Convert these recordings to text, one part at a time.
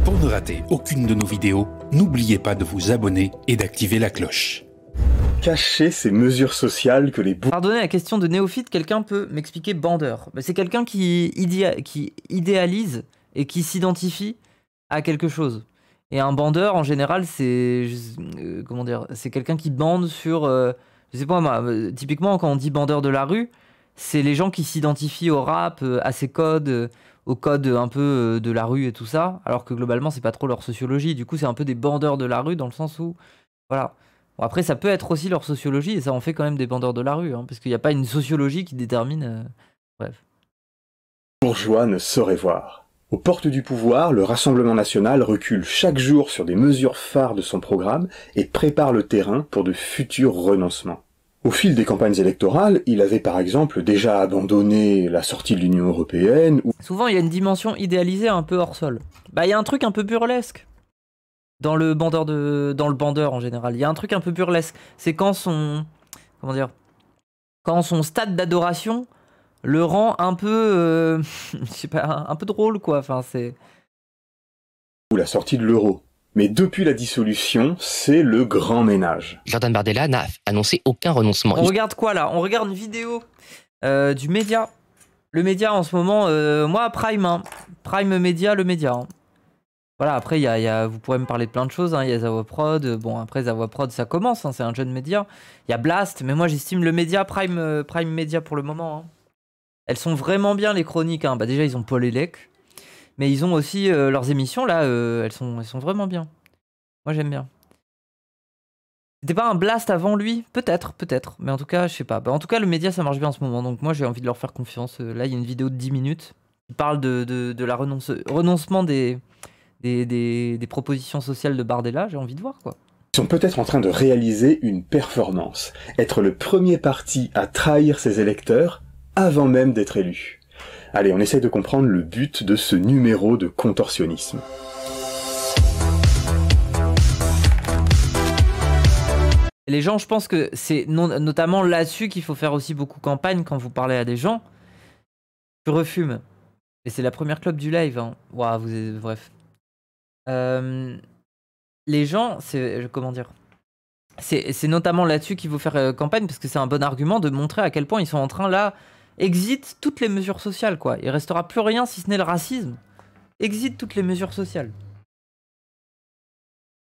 Pour ne rater aucune de nos vidéos, n'oubliez pas de vous abonner et d'activer la cloche. Cacher ces mesures sociales que les Pardonnez la question de néophyte, quelqu'un peut m'expliquer bandeur? C'est quelqu'un qui idéalise et qui s'identifie à quelque chose. Et un bandeur, en général, c'est comment dire, c'est quelqu'un qui bande sur, je sais pas moi, typiquement quand on dit bandeur de la rue, c'est les gens qui s'identifient au rap, à ses codes, aux codes un peu de la rue et tout ça, alors que globalement c'est pas trop leur sociologie. Du coup, c'est un peu des bandeurs de la rue dans le sens où, voilà. Bon, après, ça peut être aussi leur sociologie et ça en fait quand même des bandeurs de la rue, hein, parce qu'il n'y a pas une sociologie qui détermine. Bref. Bourgeois ne sauraient voir. Aux portes du pouvoir, le Rassemblement national recule chaque jour sur des mesures phares de son programme et prépare le terrain pour de futurs renoncements. Au fil des campagnes électorales, il avait par exemple déjà abandonné la sortie de l'Union européenne. Souvent, il y a une dimension idéalisée un peu hors sol. Bah, il y a un truc un peu burlesque dans le bandeur en général. Il y a un truc un peu burlesque. C'est quand son stade d'adoration le rend un peu, je sais pas, un peu drôle quoi. Enfin, c'est Ou la sortie de l'euro. Mais depuis la dissolution, c'est le grand ménage. Jordan Bardella n'a annoncé aucun renoncement. On regarde quoi là? On regarde une vidéo du média. Le média en ce moment, moi Prime, hein. Prime Média, le média. Hein. Voilà, après vous pourrez me parler de plein de choses. Hein. Il y a Zavoprod. Bon, après Zavoprod, ça commence. Hein. C'est un jeune média. Il y a Blast, mais moi j'estime le média Prime Média pour le moment. Hein. Elles sont vraiment bien les chroniques. Hein. Bah, déjà, ils ont Paul Elec. Mais ils ont aussi leurs émissions, là, elles sont vraiment bien. Moi, j'aime bien. C'était pas un Blast avant lui? Peut-être. Mais en tout cas, je sais pas. Bah, en tout cas, le média, ça marche bien en ce moment. Donc moi, j'ai envie de leur faire confiance. Là, il y a une vidéo de 10 minutes qui parle de la renoncement des propositions sociales de Bardella. J'ai envie de voir, quoi. Ils sont peut-être en train de réaliser une performance. Être le premier parti à trahir ses électeurs avant même d'être élu. Allez, on essaie de comprendre le but de ce numéro de contorsionnisme. Les gens, je pense que c'est notamment là-dessus qu'il faut faire aussi beaucoup campagne quand vous parlez à des gens. Je refume. Et c'est la première clope du live. Hein. Ouah, bref. Les gens, comment dire, c'est notamment là-dessus qu'il faut faire campagne parce que c'est un bon argument de montrer à quel point ils sont en train là... Exit toutes les mesures sociales, quoi. Il restera plus rien si ce n'est le racisme. Exit toutes les mesures sociales.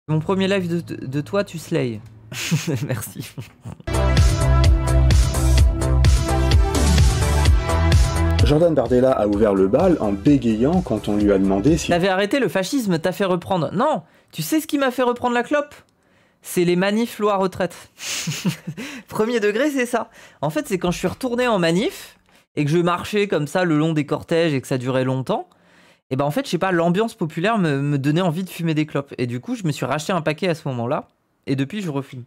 Mon premier live de toi, tu slay. Merci. Jordan Bardella a ouvert le bal en bégayant quand on lui a demandé si... T'avais arrêté le fascisme, t'as fait reprendre... Non, tu sais ce qui m'a fait reprendre la clope? C'est les manifs loi retraite. Premier degré, c'est ça. En fait, c'est quand je suis retourné en manif... et que je marchais comme ça le long des cortèges et que ça durait longtemps, et ben en fait, je sais pas, l'ambiance populaire me donnait envie de fumer des clopes. Et du coup, je me suis racheté un paquet à ce moment-là, et depuis, je refume.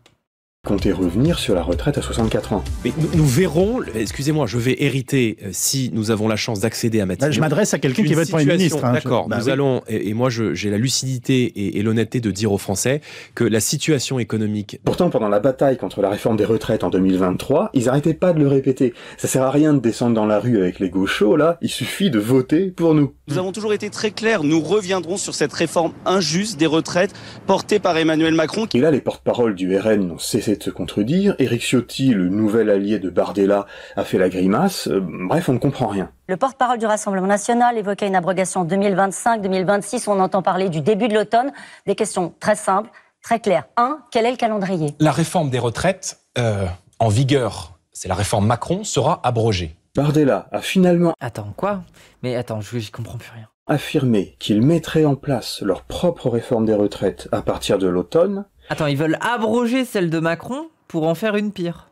Comptez revenir sur la retraite à 64 ans. Mais nous verrons, excusez-moi, je vais hériter, si nous avons la chance d'accéder à Matignon. Je m'adresse à quelqu'un qui va être Premier ministre. Hein, D'accord, nous allons, et moi j'ai la lucidité et l'honnêteté de dire aux Français que la situation économique... Pourtant, pendant la bataille contre la réforme des retraites en 2023, ils arrêtaient pas de le répéter. Ça sert à rien de descendre dans la rue avec les gauchos, là, il suffit de voter pour nous. Nous avons toujours été très clairs, nous reviendrons sur cette réforme injuste des retraites portée par Emmanuel Macron. Et là, les porte-paroles du RN n'ont cessé de se contredire. Éric Ciotti, le nouvel allié de Bardella, a fait la grimace. Bref, on ne comprend rien. Le porte-parole du Rassemblement national évoquait une abrogation 2025-2026. On entend parler du début de l'automne. Des questions très simples, très claires. 1. Quel est le calendrier? La réforme des retraites, en vigueur, c'est la réforme Macron, sera abrogée. Bardella a finalement... Attends, quoi? Mais attends, j'y comprends plus rien. ...affirmé qu'ils mettraient en place leur propre réforme des retraites à partir de l'automne. Attends, ils veulent abroger celle de Macron pour en faire une pire.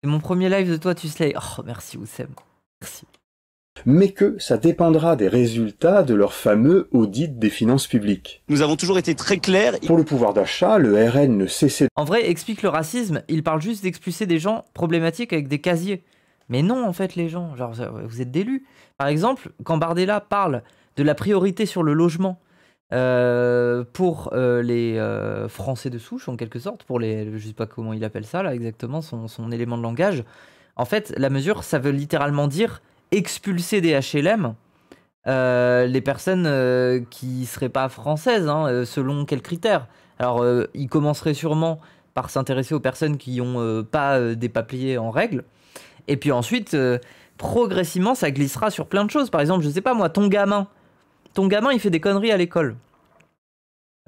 C'est mon premier live de toi, tu slay. Oh, merci Oussem. Merci. Mais que ça dépendra des résultats de leur fameux audit des finances publiques. Nous avons toujours été très clairs. Pour le pouvoir d'achat, le RN ne cessait... En vrai, explique le racisme, il parle juste d'expulser des gens problématiques avec des casiers. Mais non, en fait, les gens, genre, vous êtes d'élus. Par exemple, quand Bardella parle de la priorité sur le logement pour les Français de souche, en quelque sorte, pour les, je sais pas comment il appelle ça, là, exactement, son élément de langage. En fait, la mesure, ça veut littéralement dire expulser des HLM les personnes qui seraient pas françaises, hein, selon quels critères. Alors, ils commenceraient sûrement par s'intéresser aux personnes qui n'ont pas des papiers en règle. Et puis ensuite, progressivement, ça glissera sur plein de choses. Par exemple, je sais pas moi, ton gamin, il fait des conneries à l'école.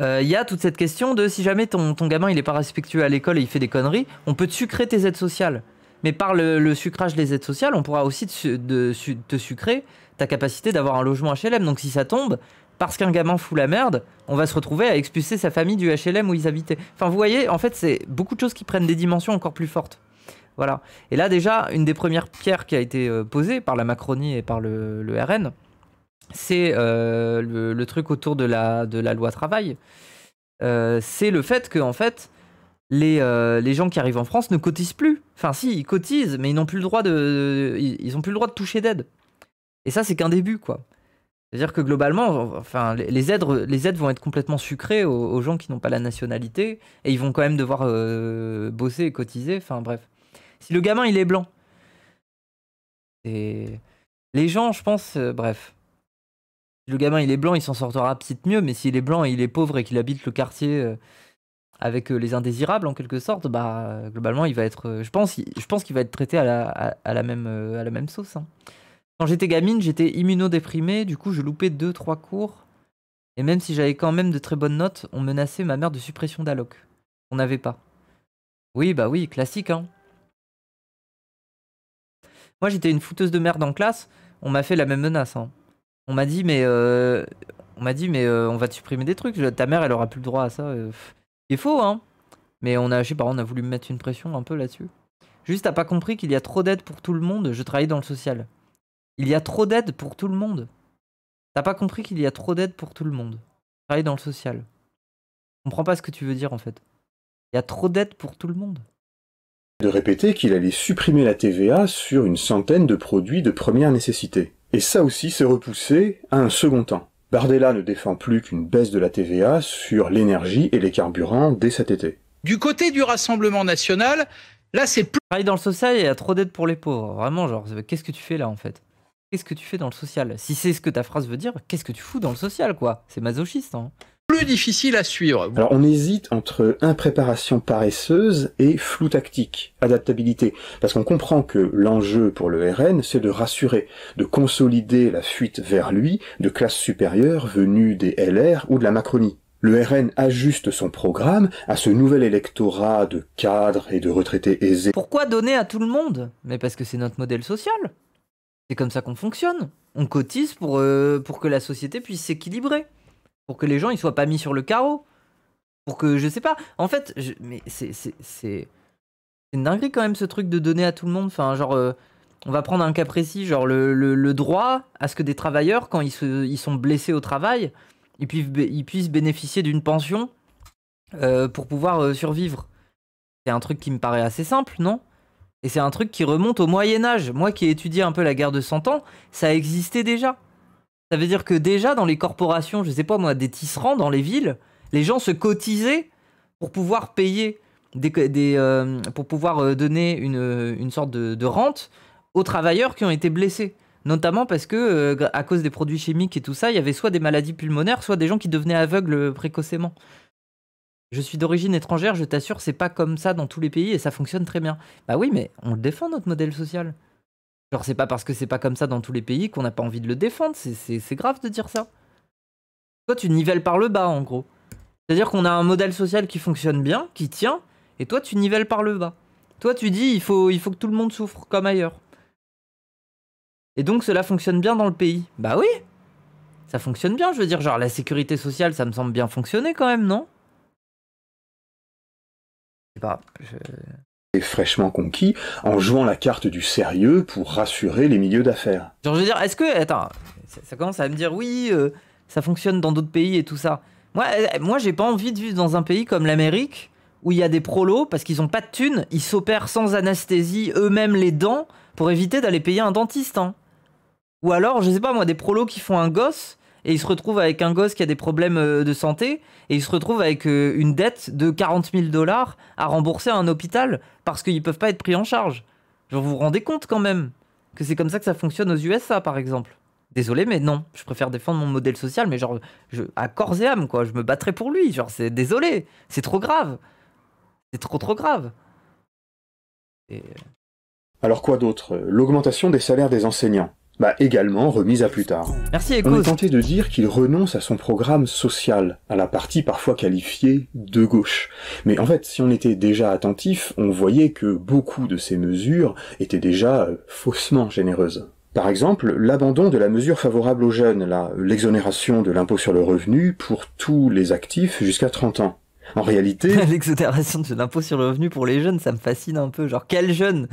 Il y a toute cette question de si jamais ton gamin il est pas respectueux à l'école et il fait des conneries, on peut te sucrer tes aides sociales. Mais par le sucrage des aides sociales, on pourra aussi te sucrer ta capacité d'avoir un logement HLM. Donc si ça tombe, parce qu'un gamin fout la merde, on va se retrouver à expulser sa famille du HLM où ils habitaient. Enfin vous voyez, en fait c'est beaucoup de choses qui prennent des dimensions encore plus fortes. Voilà. Et là déjà, une des premières pierres qui a été posée par la Macronie et par le RN, c'est le truc autour de la loi travail. C'est le fait que en fait, les gens qui arrivent en France ne cotisent plus. Enfin si, ils cotisent, mais ils n'ont plus le droit ils ont plus le droit de toucher d'aide. Et ça, c'est qu'un début, quoi. C'est-à-dire que globalement, enfin, les aides vont être complètement sucrées aux gens qui n'ont pas la nationalité, et ils vont quand même devoir bosser et cotiser. Enfin bref. Si le gamin il est blanc, et les gens, je pense, bref. Si le gamin il est blanc, il s'en sortira peut-être mieux, mais s'il est blanc et il est pauvre et qu'il habite le quartier avec les indésirables en quelque sorte, bah globalement il va être, je pense qu'il va être traité à la même sauce. Hein. Quand j'étais gamine, j'étais immunodéprimée, du coup je loupais 2-3 cours, et même si j'avais quand même de très bonnes notes, on menaçait ma mère de suppression d'alloc. On n'avait pas. Oui, bah oui, classique, hein. Moi j'étais une fouteuse de merde en classe, on m'a fait la même menace. Hein. On m'a dit mais on va te supprimer des trucs, ta mère elle aura plus le droit à ça. C'est faux hein. Mais on a voulu me mettre une pression un peu là-dessus. Juste t'as pas compris qu'il y a trop d'aides pour tout le monde, je travaille dans le social. Il y a trop d'aides pour tout le monde. T'as pas compris qu'il y a trop d'aides pour tout le monde. Je travaille dans le social. Je comprends pas ce que tu veux dire en fait. Il y a trop d'aides pour tout le monde. De répéter qu'il allait supprimer la TVA sur une centaine de produits de première nécessité. Et ça aussi c'est repoussé à un second temps. Bardella ne défend plus qu'une baisse de la TVA sur l'énergie et les carburants dès cet été. Du côté du Rassemblement national, là c'est plus... Travaille dans le social et il y a trop d'aides pour les pauvres. Vraiment, genre, qu'est-ce que tu fais là en fait? Qu'est-ce que tu fais dans le social? Si c'est ce que ta phrase veut dire, qu'est-ce que tu fous dans le social quoi? C'est masochiste hein. Plus difficile à suivre. Alors on hésite entre impréparation paresseuse et flou tactique, adaptabilité, parce qu'on comprend que l'enjeu pour le RN c'est de rassurer, de consolider la fuite vers lui de classes supérieures venues des LR ou de la Macronie. Le RN ajuste son programme à ce nouvel électorat de cadres et de retraités aisés. Pourquoi donner à tout le monde? Mais parce que c'est notre modèle social. C'est comme ça qu'on fonctionne. On cotise pour que la société puisse s'équilibrer. Pour que les gens ils soient pas mis sur le carreau. Pour que, je sais pas, en fait, mais c'est une dinguerie quand même ce truc de donner à tout le monde. Enfin, genre, on va prendre un cas précis, genre le droit à ce que des travailleurs, quand ils sont blessés au travail, ils puissent bénéficier d'une pension pour pouvoir survivre. C'est un truc qui me paraît assez simple, non? Et c'est un truc qui remonte au Moyen-Âge. Moi qui ai étudié un peu la guerre de 100 ans, ça existait déjà. Ça veut dire que déjà dans les corporations, je sais pas moi, des tisserands dans les villes, les gens se cotisaient pour pouvoir payer pour pouvoir donner une sorte de rente aux travailleurs qui ont été blessés. Notamment parce que à cause des produits chimiques et tout ça, il y avait soit des maladies pulmonaires, soit des gens qui devenaient aveugles précocement. Je suis d'origine étrangère, je t'assure, c'est pas comme ça dans tous les pays et ça fonctionne très bien. Bah oui, mais on le défend notre modèle social. Genre c'est pas parce que c'est pas comme ça dans tous les pays qu'on n'a pas envie de le défendre, c'est grave de dire ça. Toi tu nivelles par le bas en gros. C'est-à-dire qu'on a un modèle social qui fonctionne bien, qui tient, et toi tu nivelles par le bas. Toi tu dis il faut que tout le monde souffre comme ailleurs. Et donc cela fonctionne bien dans le pays. Bah oui, ça fonctionne bien, je veux dire, genre la sécurité sociale ça me semble bien fonctionner quand même, non? Je sais pas, et fraîchement conquis en jouant la carte du sérieux pour rassurer les milieux d'affaires. Genre je veux dire, est-ce que... Attends, ça commence à me dire oui, ça fonctionne dans d'autres pays et tout ça. Moi j'ai pas envie de vivre dans un pays comme l'Amérique où il y a des prolos, parce qu'ils ont pas de thunes, ils s'opèrent sans anesthésie eux-mêmes les dents pour éviter d'aller payer un dentiste. Hein. Ou alors, je sais pas moi, des prolos qui font un gosse et ils se retrouvent avec un gosse qui a des problèmes de santé et ils se retrouvent avec une dette de 40 000 $ à rembourser à un hôpital parce qu'ils peuvent pas être pris en charge. Genre vous vous rendez compte quand même que c'est comme ça que ça fonctionne aux USA par exemple. Désolé, mais non. Je préfère défendre mon modèle social, mais genre, à corps et âme, quoi. Je me battrai pour lui. Genre, c'est désolé. C'est trop grave. C'est trop grave. Et... Alors quoi d'autre? L'augmentation des salaires des enseignants. Également remise à plus tard. Merci, On est Ecos. tenté de dire qu'il renonce à son programme social, à la partie parfois qualifiée de gauche. Mais en fait, si on était déjà attentif, on voyait que beaucoup de ces mesures étaient déjà faussement généreuses. Par exemple, l'abandon de la mesure favorable aux jeunes, l'exonération de l'impôt sur le revenu pour tous les actifs jusqu'à 30 ans. En réalité... L'exonération de l'impôt sur le revenu pour les jeunes, ça me fascine un peu. Genre, quel jeune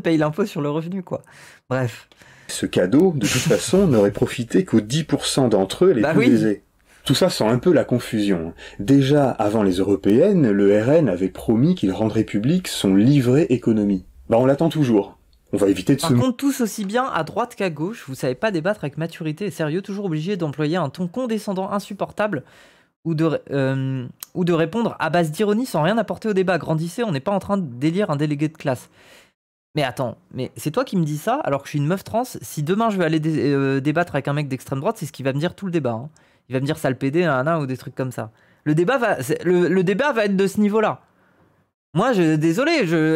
paye l'impôt sur le revenu, quoi. Bref. Ce cadeau, de toute façon, n'aurait profité qu'aux 10% d'entre eux les plus aisés. Tout ça sent un peu la confusion. Déjà, avant les européennes, le RN avait promis qu'il rendrait public son livret économie. On l'attend toujours. On va éviter de Par contre, tous aussi bien à droite qu'à gauche, vous savez pas débattre avec maturité et sérieux, toujours obligé d'employer un ton condescendant insupportable ou de répondre à base d'ironie sans rien apporter au débat. Grandissez, on n'est pas en train d'élire un délégué de classe. Mais attends, mais c'est toi qui me dis ça alors que je suis une meuf trans. Si demain je vais aller débattre avec un mec d'extrême droite, c'est ce qu'il va me dire tout le débat. Hein. Il va me dire sale pédé, ou des trucs comme ça. Le débat va être de ce niveau-là. Moi, désolé,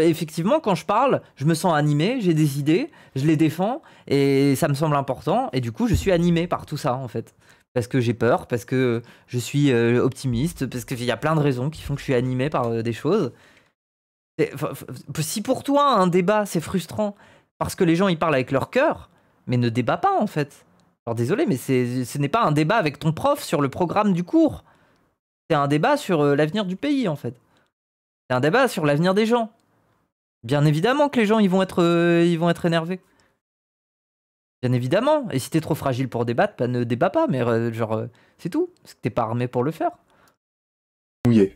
effectivement, quand je parle, je me sens animé, j'ai des idées, je les défends et ça me semble important. Et du coup, je suis animé par tout ça en fait. Parce que j'ai peur, parce que je suis optimiste, parce qu'il y a plein de raisons qui font que je suis animé par des choses. Si pour toi un débat c'est frustrant parce que les gens ils parlent avec leur cœur, mais ne débat pas en fait. Alors désolé, mais ce n'est pas un débat avec ton prof sur le programme du cours. C'est un débat sur l'avenir du pays en fait. C'est un débat sur l'avenir des gens. Bien évidemment que les gens ils vont être énervés. Bien évidemment. Et si t'es trop fragile pour débattre, ne débat pas. Mais c'est tout. Parce que t'es pas armé pour le faire. Oui.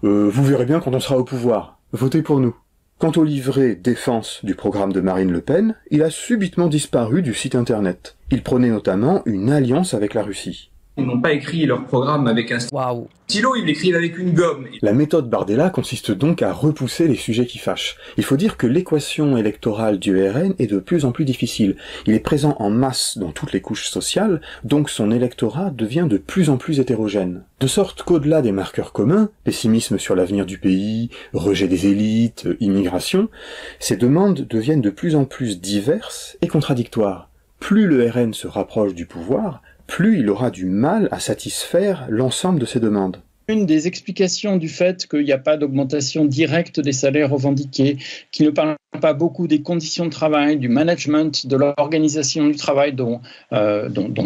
Vous verrez bien quand on sera au pouvoir. Votez pour nous. Quant au livret défense du programme de Marine Le Pen, il a subitement disparu du site internet. Il prônait notamment une alliance avec la Russie. Ils n'ont pas écrit leur programme avec un stylo, ils l'écrivent avec une gomme. La méthode Bardella consiste donc à repousser les sujets qui fâchent. Il faut dire que l'équation électorale du RN est de plus en plus difficile. Il est présent en masse dans toutes les couches sociales, donc son électorat devient de plus en plus hétérogène. De sorte qu'au-delà des marqueurs communs, pessimisme sur l'avenir du pays, rejet des élites, immigration, ces demandes deviennent de plus en plus diverses et contradictoires. Plus le RN se rapproche du pouvoir, plus il aura du mal à satisfaire l'ensemble de ces demandes. Une des explications du fait qu'il n'y a pas d'augmentation directe des salaires revendiqués, qui ne parle pas beaucoup des conditions de travail, du management, de l'organisation du travail dont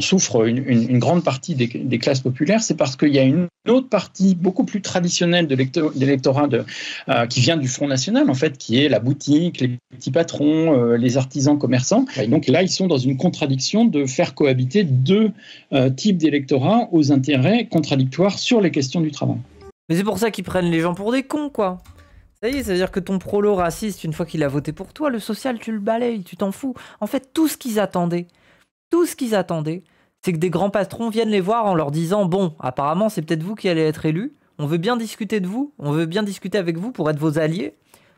souffre une grande partie des classes populaires, c'est parce qu'il y a une autre partie beaucoup plus traditionnelle de l'électorat qui vient du Front National, en fait, qui est la boutique, les petits patrons, les artisans commerçants. Et donc là, ils sont dans une contradiction de faire cohabiter deux types d'électorats aux intérêts contradictoires sur les questions du travail. Mais c'est pour ça qu'ils prennent les gens pour des cons, quoi. Ça y est, ça veut dire que ton prolo raciste, une fois qu'il a voté pour toi, le social, tu le balayes, tu t'en fous. En fait, tout ce qu'ils attendaient, c'est que des grands patrons viennent les voir en leur disant « Bon, apparemment, c'est peut-être vous qui allez être élus. On veut bien discuter de vous, on veut bien discuter avec vous pour être vos alliés,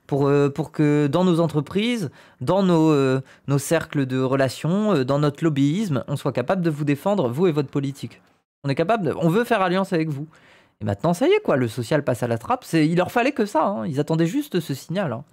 pour que dans nos entreprises, dans nos cercles de relations, dans notre lobbyisme, on soit capable de vous défendre, vous et votre politique. On veut faire alliance avec vous. » Et maintenant, ça y est, quoi, le social passe à la trappe. Il leur fallait que ça, hein. Ils attendaient juste ce signal. Hein.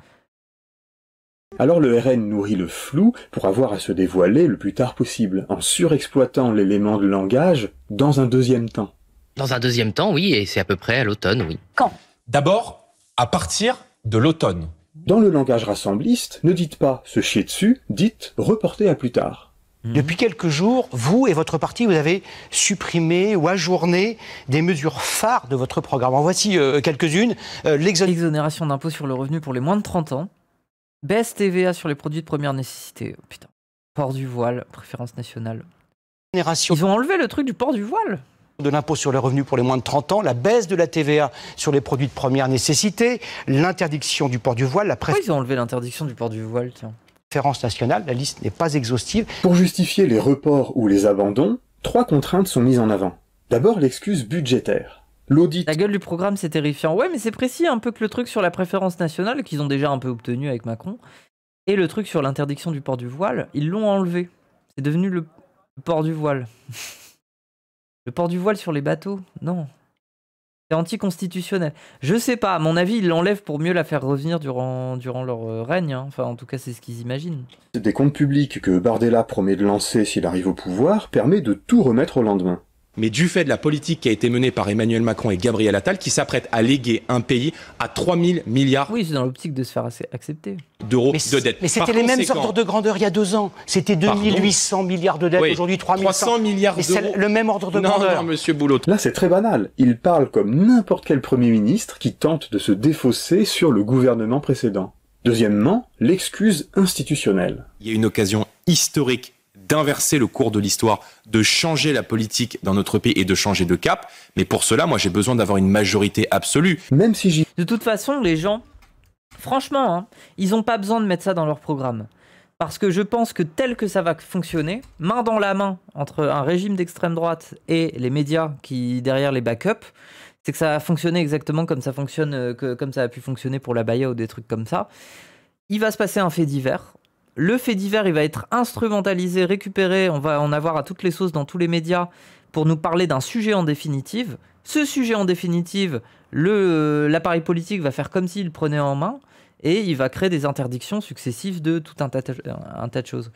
Alors le RN nourrit le flou pour avoir à se dévoiler le plus tard possible, en surexploitant l'élément de langage dans un deuxième temps. Dans un deuxième temps, oui, et c'est à peu près à l'automne, oui. Quand? D'abord, à partir de l'automne. Dans le langage rassembliste, ne dites pas se chier dessus, dites reporter à plus tard. Depuis quelques jours, vous et votre parti, vous avez supprimé ou ajourné des mesures phares de votre programme. En voici quelques-unes. L'exonération d'impôt sur le revenu pour les moins de 30 ans. Baisse TVA sur les produits de première nécessité. Oh, putain. Port du voile, préférence nationale. Ils ont enlevé le truc du port du voile. De l'impôt sur le revenu pour les moins de 30 ans, la baisse de la TVA sur les produits de première nécessité, l'interdiction du port du voile, Pourquoi ils ont enlevé l'interdiction du port du voile, tiens? Préférence nationale, la liste n'est pas exhaustive. Pour justifier les reports ou les abandons, 3 contraintes sont mises en avant. D'abord l'excuse budgétaire. L'audit... La gueule du programme, c'est terrifiant. Ouais, mais c'est précis un peu que le truc sur la préférence nationale, qu'ils ont déjà un peu obtenu avec Macron, et le truc sur l'interdiction du port du voile, ils l'ont enlevé. C'est devenu Le port du voile. Le port du voile sur les bateaux? Non. C'est anticonstitutionnel. Je sais pas, à mon avis, ils l'enlèvent pour mieux la faire revenir durant leur règne. Hein. Enfin, en tout cas, c'est ce qu'ils imaginent. Des comptes publics que Bardella promet de lancer s'il arrive au pouvoir permet de tout remettre au lendemain. Mais du fait de la politique qui a été menée par Emmanuel Macron et Gabriel Attal, qui s'apprête à léguer un pays à 3 000 milliards oui, c'est dans l'optique de se faire accepter. d'euros de dette. Mais c'était les mêmes ordres de grandeur il y a 2 ans. C'était 2800 milliards de dettes, oui. Aujourd'hui 300 milliards d'euros. C'est le même ordre de grandeur. Non, monsieur Boulot. Là, c'est très banal. Il parle comme n'importe quel Premier ministre qui tente de se défausser sur le gouvernement précédent. Deuxièmement, l'excuse institutionnelle. Il y a une occasion historique d'inverser le cours de l'histoire, de changer la politique dans notre pays et de changer de cap. Mais pour cela, moi, j'ai besoin d'avoir une majorité absolue. Même si j'y... De toute façon, les gens, franchement, hein, ils n'ont pas besoin de mettre ça dans leur programme. Parce que je pense que tel que ça va fonctionner, main dans la main entre un régime d'extrême droite et les médias qui, derrière les backups, c'est que ça va fonctionner exactement comme ça fonctionne, comme ça a pu fonctionner pour la Baïa ou des trucs comme ça. Il va se passer un fait divers. Le fait divers, il va être instrumentalisé, récupéré, on va en avoir à toutes les sauces dans tous les médias pour nous parler d'un sujet en définitive. Ce sujet en définitive, l'appareil politique va faire comme s'il le prenait en main et il va créer des interdictions successives de tout un tas de choses.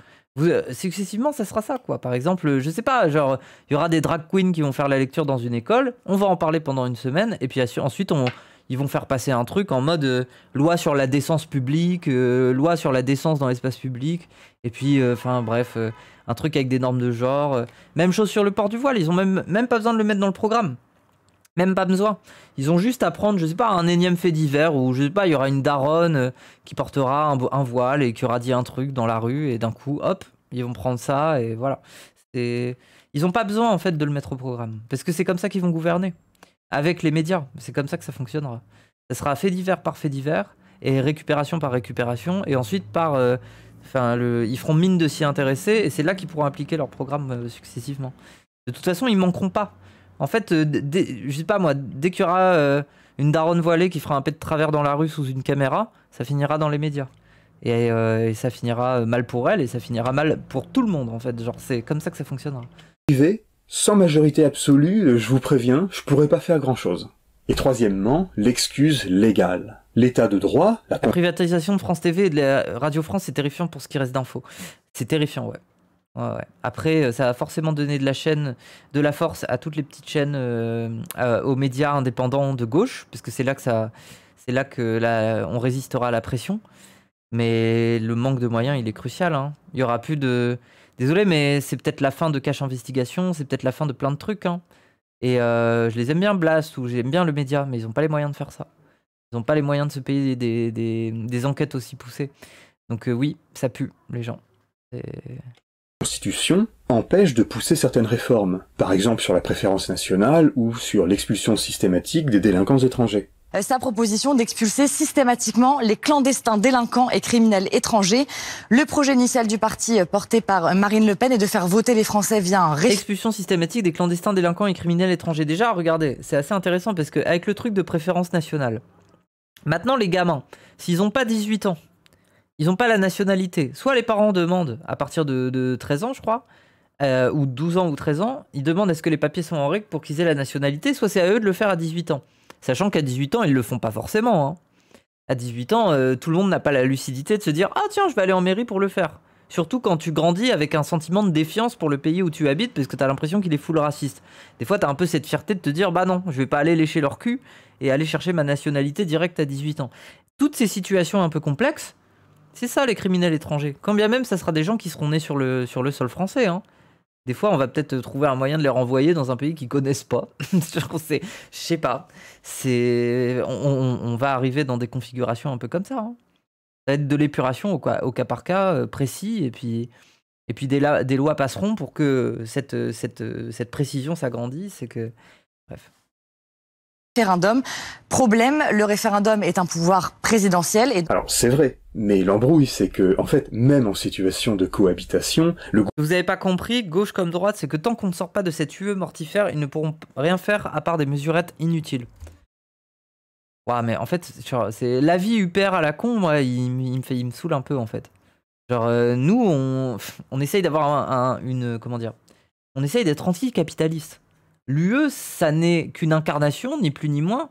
Successivement, ça sera ça, quoi. Par exemple, je sais pas, genre, il y aura des drag queens qui vont faire la lecture dans une école, on va en parler pendant une semaine et puis ensuite ils vont faire passer un truc en mode loi sur la décence publique, loi sur la décence dans l'espace public, et puis, enfin bref, un truc avec des normes de genre. Même chose sur le port du voile, ils ont même pas besoin de le mettre dans le programme. Même pas besoin. Ils ont juste à prendre, je sais pas, un énième fait divers, où, je sais pas, il y aura une daronne qui portera un voile et qui aura dit un truc dans la rue, et d'un coup, hop, ils vont prendre ça, et voilà. Ils ont pas besoin, en fait, de le mettre au programme, parce que c'est comme ça qu'ils vont gouverner. Avec les médias, c'est comme ça que ça fonctionnera. Ça sera fait divers par fait divers, et récupération par récupération, et ensuite par... ils feront mine de s'y intéresser, et c'est là qu'ils pourront appliquer leur programme successivement. De toute façon, ils manqueront pas. En fait, je sais pas moi, dès qu'il y aura une daronne voilée qui fera un pet de travers dans la rue sous une caméra, ça finira dans les médias. Et ça finira mal pour elle, et ça finira mal pour tout le monde, en fait. Genre, c'est comme ça que ça fonctionnera. Sans majorité absolue, je vous préviens, je pourrais pas faire grand-chose. Et troisièmement, l'excuse légale. L'état de droit... La privatisation de France TV et de la Radio France, c'est terrifiant pour ce qui reste d'infos. C'est terrifiant, ouais. Ouais. Après, ça va forcément donner de la force à toutes les petites chaînes, aux médias indépendants de gauche, parce que c'est là que on résistera à la pression. Mais le manque de moyens, il est crucial. Hein. Il y aura plus de... Désolé, mais c'est peut-être la fin de Cache Investigation, c'est peut-être la fin de plein de trucs. Hein. Et je les aime bien, Blast, ou j'aime bien le média, mais ils n'ont pas les moyens de faire ça. Ils n'ont pas les moyens de se payer des enquêtes aussi poussées. Donc oui, ça pue, les gens. La Constitution empêche de pousser certaines réformes, par exemple sur la préférence nationale ou sur l'expulsion systématique des délinquants étrangers. Sa proposition d'expulser systématiquement les clandestins délinquants et criminels étrangers. Le projet initial du parti porté par Marine Le Pen est de faire voter les Français via un expulsion systématique des clandestins délinquants et criminels étrangers. Déjà, regardez, c'est assez intéressant parce qu'avec le truc de préférence nationale, maintenant les gamins, s'ils n'ont pas 18 ans, ils n'ont pas la nationalité, soit les parents demandent à partir de 13 ans, je crois, ou 12 ans ou 13 ans, ils demandent est-ce que les papiers sont en règle pour qu'ils aient la nationalité, soit c'est à eux de le faire à 18 ans. Sachant qu'à 18 ans, ils le font pas forcément. Hein. À 18 ans, tout le monde n'a pas la lucidité de se dire « Ah tiens, je vais aller en mairie pour le faire ». Surtout quand tu grandis avec un sentiment de défiance pour le pays où tu habites parce que tu as l'impression qu'il est full raciste. Des fois, tu as un peu cette fierté de te dire « Bah non, je vais pas aller lécher leur cul et aller chercher ma nationalité directe à 18 ans ». Toutes ces situations un peu complexes, c'est ça les criminels étrangers. Quand bien même, ça sera des gens qui seront nés sur le sol français, hein. Des fois, on va peut-être trouver un moyen de les renvoyer dans un pays qu'ils connaissent pas. Je sais pas. On va arriver dans des configurations un peu comme ça. Hein. Ça va être de l'épuration au cas par cas précis. Et puis des lois passeront pour que cette précision s'agrandisse. Bref. Référendum. Problème, le référendum est un pouvoir présidentiel. Alors c'est vrai, mais l'embrouille c'est que, en fait, même en situation de cohabitation, Vous n'avez pas compris, gauche comme droite, c'est que tant qu'on ne sort pas de cette UE mortifère, ils ne pourront rien faire à part des mesurettes inutiles. Ouais, mais en fait, c'est la vie UPR à la con, moi, il me saoule un peu en fait. Genre, nous, on essaye d'avoir comment dire, On essaye d'être anti-capitaliste. L'UE, ça n'est qu'une incarnation, ni plus ni moins,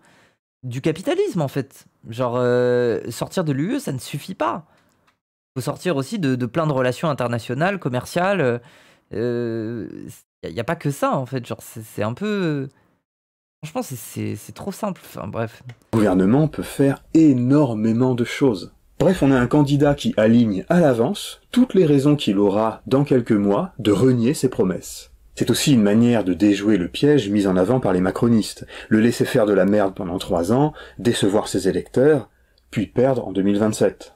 du capitalisme, en fait. Genre, sortir de l'UE, ça ne suffit pas. Il faut sortir aussi de plein de relations internationales, commerciales. Il n'y a pas que ça, en fait. Genre, c'est un peu... Franchement, c'est trop simple. Enfin, bref. Le gouvernement peut faire énormément de choses. Bref, on a un candidat qui aligne à l'avance toutes les raisons qu'il aura, dans quelques mois, de renier ses promesses. C'est aussi une manière de déjouer le piège mis en avant par les macronistes, le laisser faire de la merde pendant 3 ans, décevoir ses électeurs, puis perdre en 2027.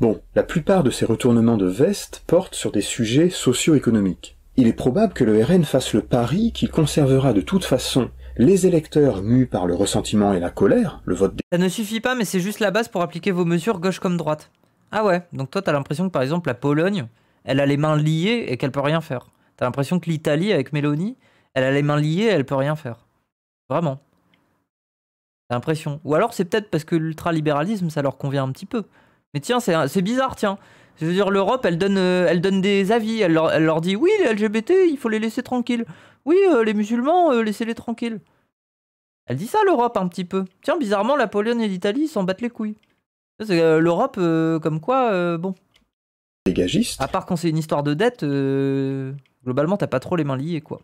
Bon, la plupart de ces retournements de veste portent sur des sujets socio-économiques. Il est probable que le RN fasse le pari qu'il conservera de toute façon les électeurs mus par le ressentiment et la colère, le vote des... Ça ne suffit pas, mais c'est juste la base pour appliquer vos mesures gauche comme droite. Ah ouais, donc toi t'as l'impression que par exemple la Pologne, elle a les mains liées et qu'elle peut rien faire. T'as l'impression que l'Italie avec Mélanie, elle a les mains liées et elle peut rien faire. Vraiment. T'as l'impression. Ou alors c'est peut-être parce que l'ultralibéralisme ça leur convient un petit peu. Mais tiens, c'est bizarre, tiens. Je veux dire, l'Europe, elle donne des avis. Elle leur dit, oui, les LGBT, il faut les laisser tranquilles. Oui, les musulmans, laissez-les tranquilles. Elle dit ça, l'Europe, un petit peu. Tiens, bizarrement, la Pologne et l'Italie, ils s'en battent les couilles. L'Europe, comme quoi, bon. Dégagiste. À part quand c'est une histoire de dette, globalement, t'as pas trop les mains liées, quoi.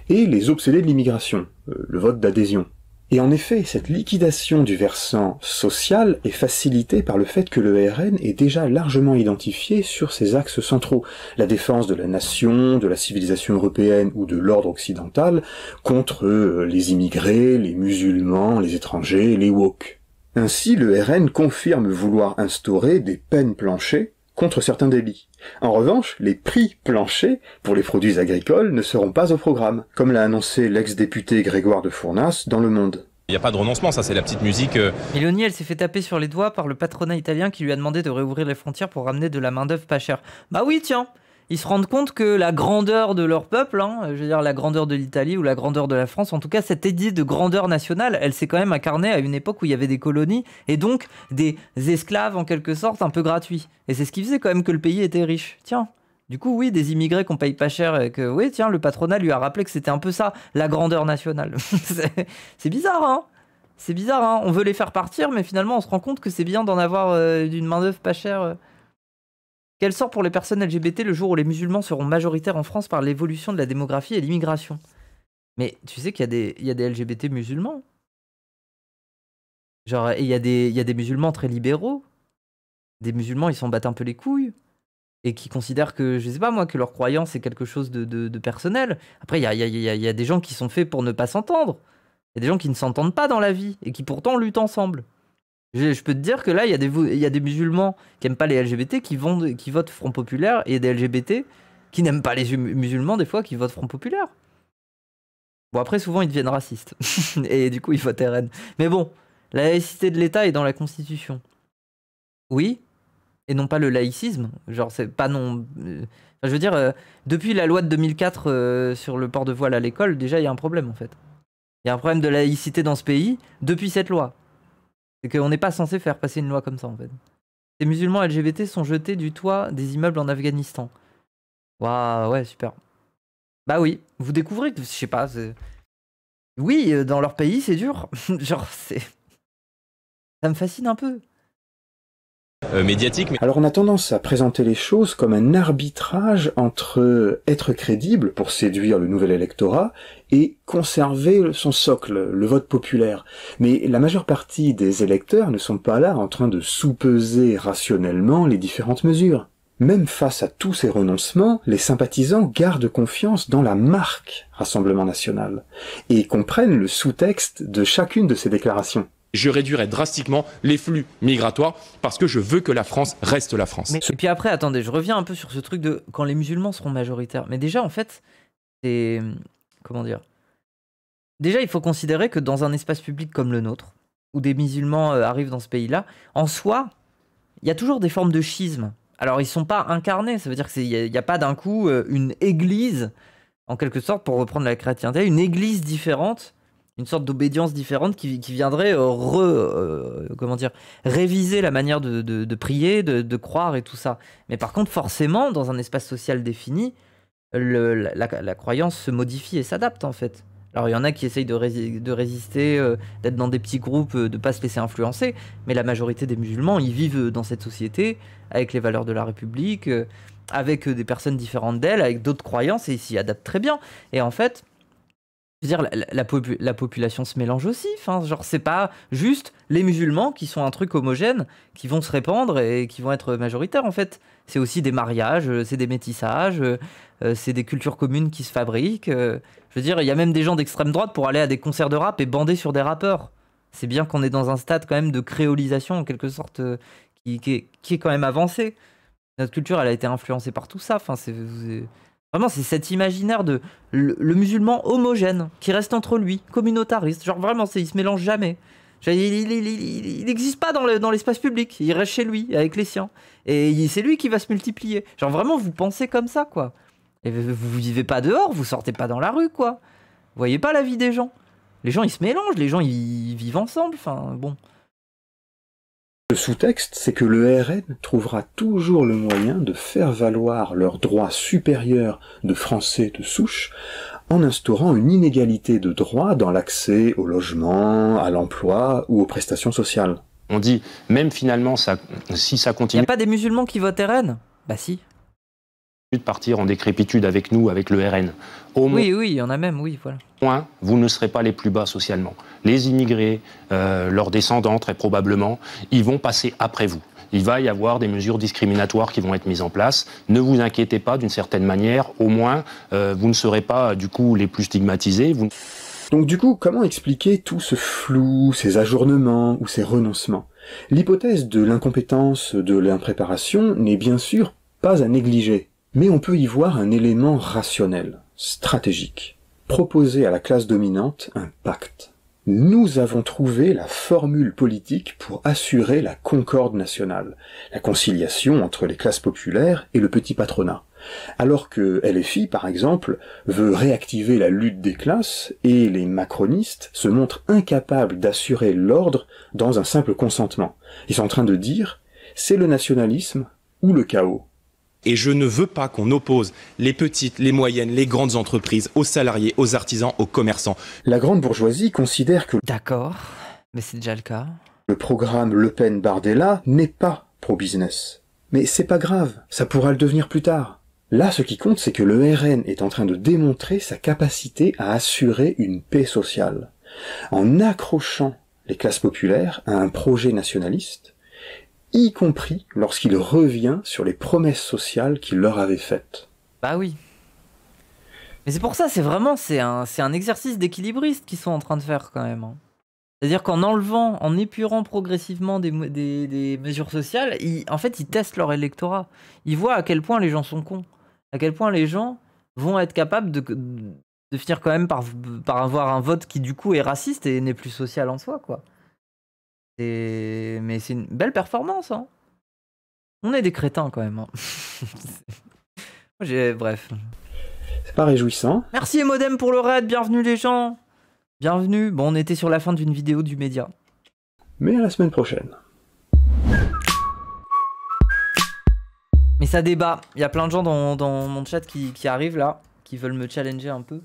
Et les obsédés de l'immigration, le vote d'adhésion. Et en effet, cette liquidation du versant social est facilitée par le fait que le RN est déjà largement identifié sur ses axes centraux, la défense de la nation, de la civilisation européenne ou de l'ordre occidental contre les immigrés, les musulmans, les étrangers, les woke. Ainsi, le RN confirme vouloir instaurer des peines planchers contre certains délits. En revanche, les prix planchers pour les produits agricoles ne seront pas au programme, comme l'a annoncé l'ex-député Grégoire de Fournas dans Le Monde. Il n'y a pas de renoncement, ça c'est la petite musique... Mélanie, elle s'est fait taper sur les doigts par le patronat italien qui lui a demandé de réouvrir les frontières pour ramener de la main-d'œuvre pas chère. Bah oui, tiens, ils se rendent compte que la grandeur de leur peuple, hein, je veux dire la grandeur de l'Italie ou la grandeur de la France, en tout cas cette idée de grandeur nationale, elle s'est quand même incarnée à une époque où il y avait des colonies et donc des esclaves en quelque sorte un peu gratuits. Et c'est ce qui faisait quand même que le pays était riche. Tiens, du coup oui, des immigrés qu'on paye pas cher et que oui, tiens, le patronat lui a rappelé que c'était un peu ça, la grandeur nationale. C'est bizarre, hein. C'est bizarre, hein. On veut les faire partir, mais finalement on se rend compte que c'est bien d'en avoir d'une main-d'œuvre pas chère. Quel sort pour les personnes LGBT le jour où les musulmans seront majoritaires en France par l'évolution de la démographie et l'immigration? Mais tu sais qu'il y a des LGBT musulmans. Genre, il y a des musulmans très libéraux. Des musulmans, ils s'en battent un peu les couilles. Et qui considèrent que, je sais pas moi, que leur croyance est quelque chose de personnel. Après, il y a des gens qui sont faits pour ne pas s'entendre. Il y a des gens qui ne s'entendent pas dans la vie et qui pourtant luttent ensemble. Je peux te dire que là, il y a des musulmans qui n'aiment pas les LGBT qui votent Front Populaire et des LGBT qui n'aiment pas les musulmans des fois qui votent Front Populaire. Bon, après, souvent, ils deviennent racistes. Et du coup, ils votent RN. Mais bon, la laïcité de l'État est dans la Constitution. Oui, et non pas le laïcisme. Genre, c'est pas non... Enfin, je veux dire, depuis la loi de 2004 sur le port de voile à l'école, déjà, il y a un problème, en fait. Il y a un problème de laïcité dans ce pays depuis cette loi. C'est qu'on n'est pas censé faire passer une loi comme ça, en fait. Les musulmans LGBT sont jetés du toit des immeubles en Afghanistan. Waouh, ouais, super. Bah oui, vous découvrez que, je sais pas, oui, dans leur pays, c'est dur. Genre, ça me fascine un peu. Médiatique. Mais... Alors on a tendance à présenter les choses comme un arbitrage entre être crédible pour séduire le nouvel électorat et conserver son socle, le vote populaire. Mais la majeure partie des électeurs ne sont pas là en train de sous-peser rationnellement les différentes mesures. Même face à tous ces renoncements, les sympathisants gardent confiance dans la marque Rassemblement National et comprennent le sous-texte de chacune de ces déclarations. Je réduirai drastiquement les flux migratoires parce que je veux que la France reste la France. Et puis après, attendez, je reviens un peu sur ce truc de quand les musulmans seront majoritaires. Mais déjà, en fait, c'est... Comment dire? Déjà, il faut considérer que dans un espace public comme le nôtre, où des musulmans arrivent dans ce pays-là, en soi, il y a toujours des formes de schisme. Alors, ils ne sont pas incarnés, ça veut dire qu'il n'y a pas d'un coup une église, en quelque sorte, pour reprendre la chrétienté, une église différente, une sorte d'obédience différente qui viendrait comment dire, réviser la manière de prier, de croire et tout ça. Mais par contre, forcément, dans un espace social défini, la croyance se modifie et s'adapte en fait. Alors il y en a qui essayent de résister, d'être dans des petits groupes, de pas se laisser influencer, mais la majorité des musulmans, ils vivent dans cette société, avec les valeurs de la République, avec des personnes différentes d'elles, avec d'autres croyances, et ils s'y adaptent très bien. Et en fait, je veux dire, la population se mélange aussi, enfin, genre c'est pas juste les musulmans qui sont un truc homogène, qui vont se répandre et qui vont être majoritaires en fait. C'est aussi des mariages, c'est des métissages, c'est des cultures communes qui se fabriquent. Je veux dire, il y a même des gens d'extrême droite pour aller à des concerts de rap et bander sur des rappeurs. C'est bien qu'on est dans un stade quand même de créolisation en quelque sorte qui est quand même avancé. Notre culture, elle a été influencée par tout ça. Enfin, vraiment, c'est cet imaginaire de le musulman homogène qui reste entre lui, communautariste. Genre vraiment, il se mélange jamais. Il n'existe pas dans l'espace public. Il reste chez lui, avec les siens. Et c'est lui qui va se multiplier. Genre vraiment, vous pensez comme ça, quoi. Et vous vivez pas dehors, vous sortez pas dans la rue, quoi. Vous voyez pas la vie des gens. Les gens, ils se mélangent, les gens, ils vivent ensemble. Enfin, bon. Le sous-texte, c'est que le RN trouvera toujours le moyen de faire valoir leurs droits supérieurs de Français de souche en instaurant une inégalité de droits dans l'accès au logement, à l'emploi ou aux prestations sociales. On dit, même finalement, si ça continue... Il n'y a pas des musulmans qui votent RN? Bah si. De partir en décrépitude avec nous, avec le RN. Oui, il y en a même, oui, voilà. Au moins, vous ne serez pas les plus bas socialement. Les immigrés, leurs descendants, très probablement, ils vont passer après vous. Il va y avoir des mesures discriminatoires qui vont être mises en place. Ne vous inquiétez pas, d'une certaine manière, au moins, vous ne serez pas, du coup, les plus stigmatisés. Donc du coup, comment expliquer tout ce flou, ces ajournements ou ces renoncements? L'hypothèse de l'incompétence, de l'impréparation n'est bien sûr pas à négliger. Mais on peut y voir un élément rationnel, stratégique, proposer à la classe dominante un pacte. Nous avons trouvé la formule politique pour assurer la concorde nationale, la conciliation entre les classes populaires et le petit patronat. Alors que LFI, par exemple, veut réactiver la lutte des classes et les macronistes se montrent incapables d'assurer l'ordre dans un simple consentement. Ils sont en train de dire « c'est le nationalisme ou le chaos ». Et je ne veux pas qu'on oppose les petites, les moyennes, les grandes entreprises, aux salariés, aux artisans, aux commerçants. La grande bourgeoisie considère que... D'accord, mais c'est déjà le cas. Le programme Le Pen-Bardella n'est pas pro-business. Mais c'est pas grave, ça pourra le devenir plus tard. Là, ce qui compte, c'est que le RN est en train de démontrer sa capacité à assurer une paix sociale. En accrochant les classes populaires à un projet nationaliste, y compris lorsqu'il revient sur les promesses sociales qu'il leur avait faites. Bah oui. Mais c'est pour ça, c'est un exercice d'équilibriste qu'ils sont en train de faire quand même. C'est-à-dire qu'en en épurant progressivement des mesures sociales, en fait, ils testent leur électorat. Ils voient à quel point les gens sont cons. À quel point les gens vont être capables de finir quand même par avoir un vote qui du coup est raciste et n'est plus social en soi, quoi. Mais c'est une belle performance, hein. On est des crétins quand même, hein. Bref. C'est pas réjouissant. Merci Emodem pour le raid, bienvenue les gens. Bienvenue. Bon, on était sur la fin d'une vidéo du média. Mais à la semaine prochaine. Mais ça débat. Il y a plein de gens dans mon chat qui arrivent là, qui veulent me challenger un peu.